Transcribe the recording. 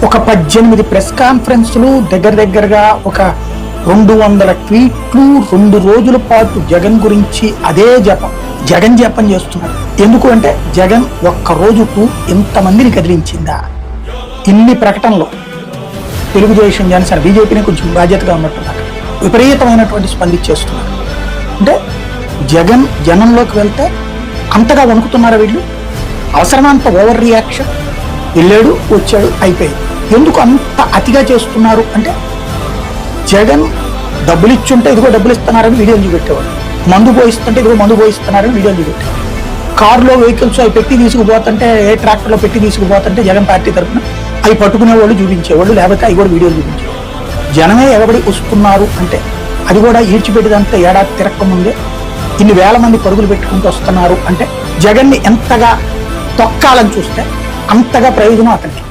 ఒక 18 ప్రెస్ కాన్ఫరెన్స్లు, దగ్గరగా ఒక 200 ట్వీట్లు, 2 రోజుల పాటు జగన్ గురించి అదే జగన్ జపం చేస్తున్నారు. ఎందుకు అంటే జగన్ ఒక్క రోజుకు ఇంతమందిని కదిలించిందా? ఇన్ని ప్రకటనలు తెలుగుదేశం, జనసేన, బీజేపీని కొంచెం బాధ్యతగా ఉన్నట్టున్నారు, విపరీతమైనటువంటి స్పందించేస్తున్నారు. అంటే జగన్ జనంలోకి వెళ్తే అంతగా వణుకుతున్నారు వీళ్ళు. అవసరమంత ఓవర్ రియాక్షన్, వెళ్ళాడు వచ్చాడు అయిపోయింది. ఎందుకు అంత అతిగా చేస్తున్నారు అంటే జగన్ డబ్బులు ఇచ్చుంటే ఇదిగో డబ్బులు ఇస్తున్నారని వీడియోలు చూపెట్టేవాడు, మందు పోయిస్తుంటే ఇదిగో మందు పోయిస్తున్నారని వీడియోలు చూపెట్టేవాడు, కారులో వెహికల్స్ అవి పెట్టి తీసుకుపోతుంటే, ఏ ట్రాక్టర్లో పెట్టి తీసుకుపోతుంటే జగన్ పార్టీ తరఫున అవి పట్టుకునే వాళ్ళు చూపించేవాళ్ళు, లేకపోతే అవి కూడా వీడియోలు చూపించేవాళ్ళు. జనమే ఎగబడి వస్తున్నారు అంటే అది కూడా ఈడ్చిపెట్టేదంతా ఏడాది తిరక్కముందే ఇన్ని వేల మంది పరుగులు పెట్టుకుంటూ వస్తున్నారు అంటే జగన్ని ఎంతగా తొక్కాలని చూస్తే అంతగా ప్రయోజనం అతనికి.